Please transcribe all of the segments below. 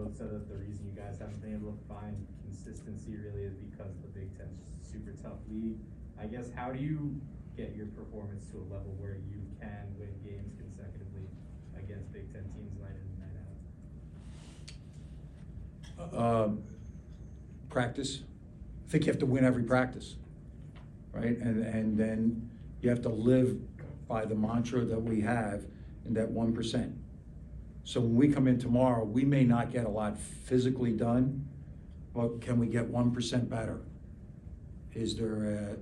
both said that the reason you guys haven't been able to find consistency really is because the Big Ten's super tough league. I guess, how do you get your performance to a level where you can win games consecutively against Big Ten teams night in and night out? Practice. I think you have to win every practice, right? And then you have to live by the mantra that we have in that 1%. So when we come in tomorrow, we may not get a lot physically done, but can we get 1% better? Is there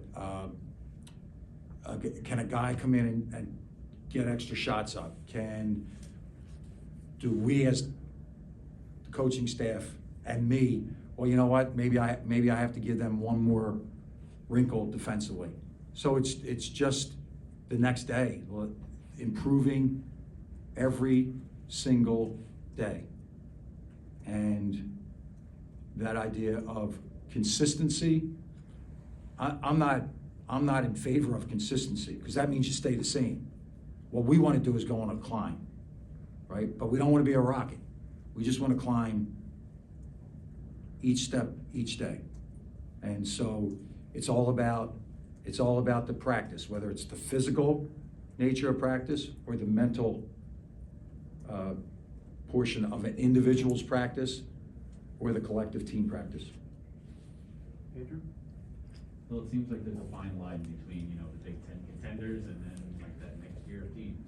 can a guy come in and get extra shots up? Do we as the coaching staff and me, well, you know what, maybe I have to give them one more wrinkle defensively. So it's just the next day, improving every single day. And that idea of consistency, I'm not in favor of consistency, because that means you stay the same. What we want to do is go on a climb, right? But we don't want to be a rocket. We just want to climb each step, each day. And so it's all about the practice, whether it's the physical nature of practice or the mental portion of an individual's practice or the collective team practice. Andrew? Well, it seems like there's a fine line between, the Big Ten contenders and then like that next year of teams.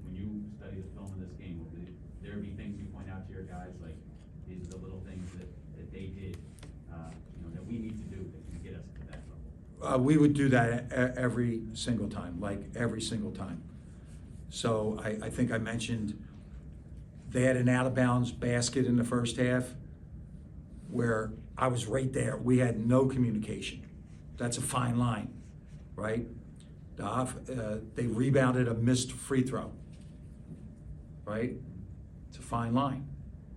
When you study the film of this game, would there be things you point out to your guys, like these are the little things that they did, that we need to do that can get us to that level? We would do that every single time, So I think I mentioned they had an out of bounds basket in the first half where I was right there. We had no communication. That's a fine line, right? They rebounded a missed free throw, right? It's a fine line.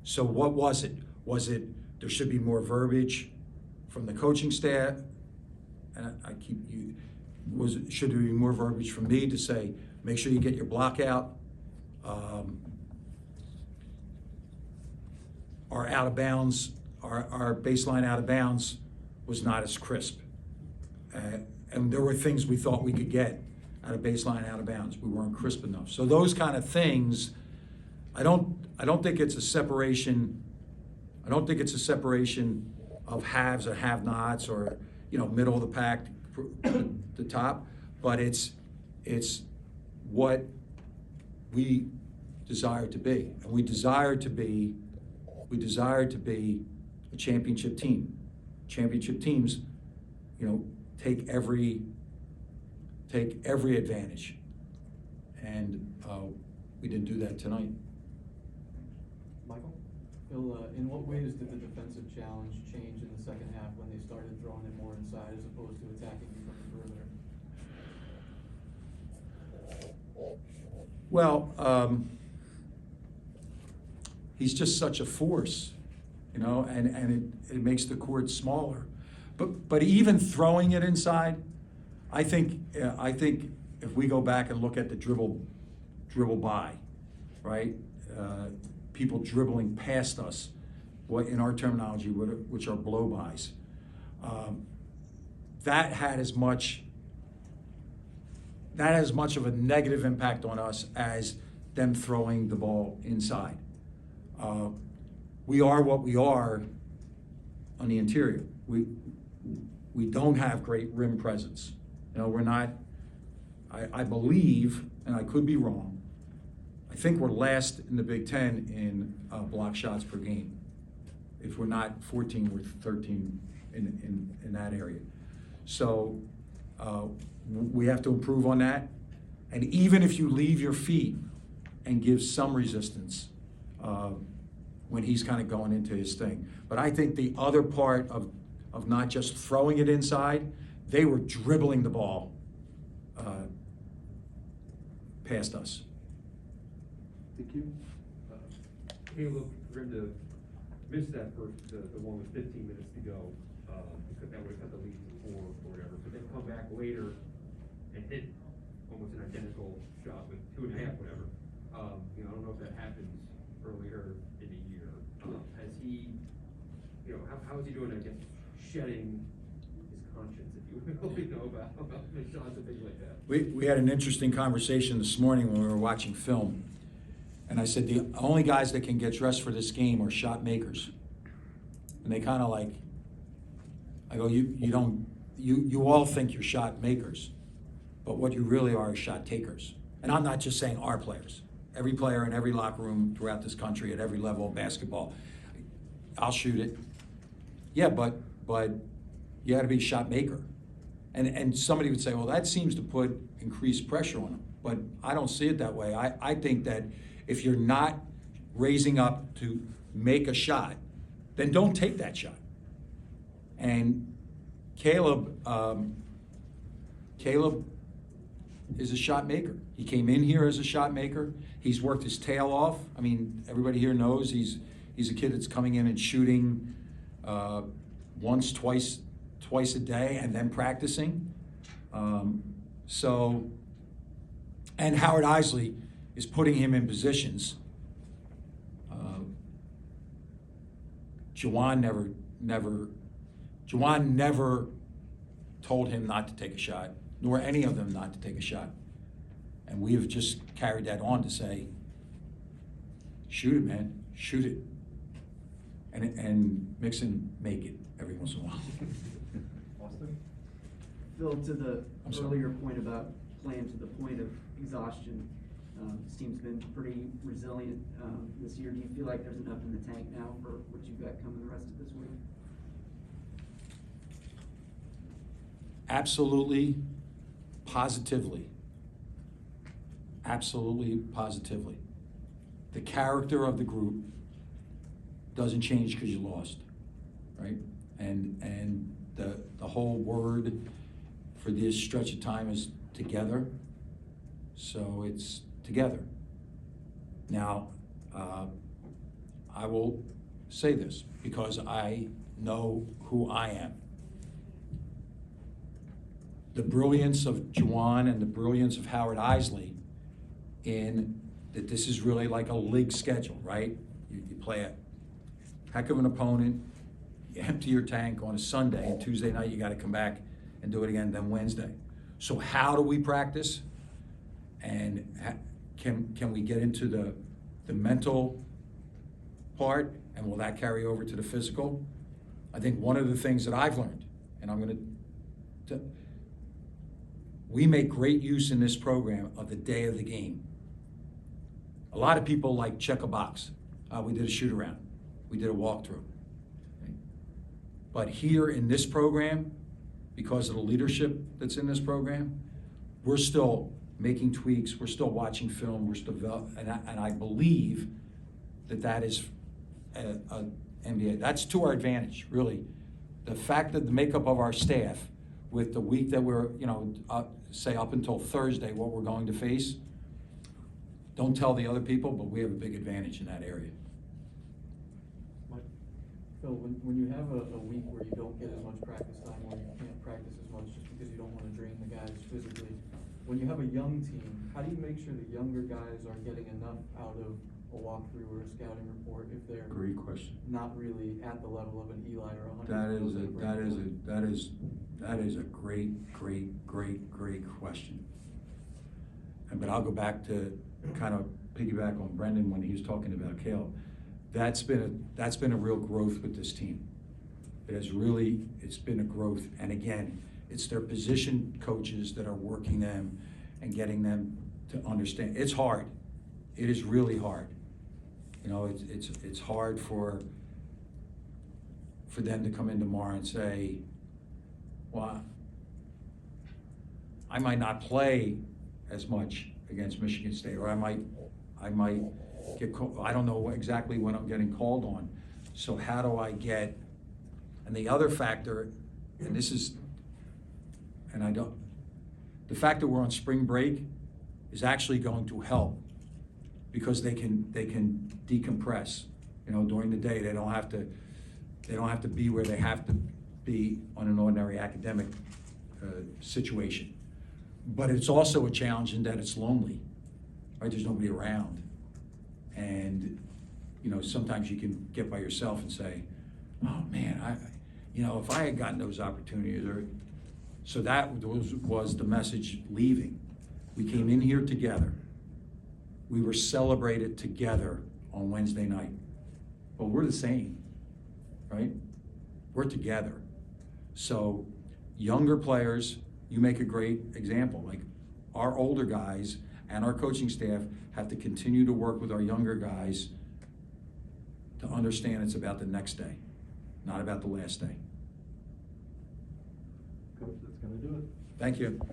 So what was it? Was it there should be more verbiage from the coaching staff? And should there be more verbiage from me to say, make sure you get your block out? Our out of bounds, our baseline out of bounds was not as crisp. And there were things we thought we could get out of baseline out of bounds. We weren't crisp enough. So those kind of things, I don't think it's a separation. I don't think it's a separation of haves or have-nots or middle of the pack to the top, but it's what we desire to be, and we desire to be a championship team. Championship teams, take every advantage, and we didn't do that tonight. Michael? Bill, in what ways did the defensive challenge change in the second half when they started throwing it more inside as opposed to attacking you from the perimeter? Well, he's just such a force, and it makes the court smaller. But even throwing it inside, I think if we go back and look at the dribble by, right? People dribbling past us, what in our terminology, which are blow-bys. That had as much of a negative impact on us as them throwing the ball inside. We are what we are on the interior. We don't have great rim presence. We're not, I believe, and I could be wrong, I think we're last in the Big Ten in block shots per game. If we're not 14, we're 13 in that area. So we have to improve on that. And even if you leave your feet and give some resistance when he's kind of going into his thing. But I think the other part of not just throwing it inside, they were dribbling the ball past us. Thank you. Caleb, for him to miss that first, the one with 15 minutes to go, because that would have cut the lead to 4 or whatever, but then come back later and hit almost an identical shot with 2.5, whatever. I don't know if that happens earlier in the year. you know, how is he doing, I guess, shedding his conscience, if you will, you know, about missed shots and things like that? We had an interesting conversation this morning when we were watching film. And I said, the only guys that can get dressed for this game are shot makers. And they kind of like, I go, you all think you're shot makers, but what you really are is shot takers. And I'm not just saying our players. Every player in every locker room throughout this country at every level of basketball. I'll shoot it. Yeah, but you got to be a shot maker. And somebody would say, well, that seems to put increased pressure on them. But I don't see it that way. I think that if you're not raising up to make a shot, then don't take that shot. And Caleb is a shot maker. He came in here as a shot maker. He's worked his tail off. I mean, everybody here knows he's a kid that's coming in and shooting once, twice a day, and then practicing. And Howard Isley is putting him in positions. Juwan never told him not to take a shot, nor any of them not to take a shot. And we have just carried that on to say, shoot it, man, shoot it. And mix and make it every once in a while. Austin? Phil, to the I'm sorry. earlier point about playing to the point of exhaustion, this team's been pretty resilient this year. Do you feel like there's enough in the tank now for what you've got coming the rest of this week? Absolutely, positively. Absolutely, positively. The character of the group doesn't change because you lost, right? And the whole word for this stretch of time is together. So it's together. Now, I will say this because I know who I am. The brilliance of Juwan and the brilliance of Howard Isley in that this is really like a league schedule, right? You play a heck of an opponent, you empty your tank on a Sunday, and Tuesday night you gotta come back and do it again, then Wednesday. So how do we practice? And can we get into the mental part, and will that carry over to the physical? I think one of the things that I've learned, and I'm gonna, we make great use in this program of the day of the game. A lot of people like check a box. We did a shoot around. We did a walkthrough. Okay? But here in this program, because of the leadership that's in this program, we're still making tweaks, we're still watching film, we're still and I believe that is a NBA. That's to our advantage, really. The fact that the makeup of our staff with the week that we're, say up until Thursday, what we're going to face, don't tell the other people, but we have a big advantage in that area. Phil, when you have a week where you don't get as much practice time or you can't practice as much just because you don't want to drain the guys physically, when you have a young team, how do you make sure the younger guys are getting enough out of a walkthrough or a scouting report if they're Great question. not really at the level of an Eli or a Hunter? That is a great question. But I'll go back to kind of piggyback on Brendan when he was talking about Caleb. That's been a real growth with this team. It's been a growth. And again, it's their position coaches that are working them and getting them to understand. It's hard. It is really hard. It's hard for them to come in tomorrow and say, well, I might not play as much against Michigan State, or I might get called. I don't know exactly when I'm getting called on. So how do I get, and the other factor, and this is, the fact that we're on spring break is actually going to help because they can decompress, during the day. They don't have to be where they have to be on an ordinary academic situation. But it's also a challenge in that it's lonely, right? There's nobody around. And, sometimes you can get by yourself and say, oh man, if I had gotten those opportunities, so that was the message leaving. We came in here together. We were celebrated together on Wednesday night. But we're the same, right? We're together. So younger players, you make a great example. Like our older guys and our coaching staff have to continue to work with our younger guys to understand it's about the next day, not about the last day. Coach, that's gonna do it. Thank you.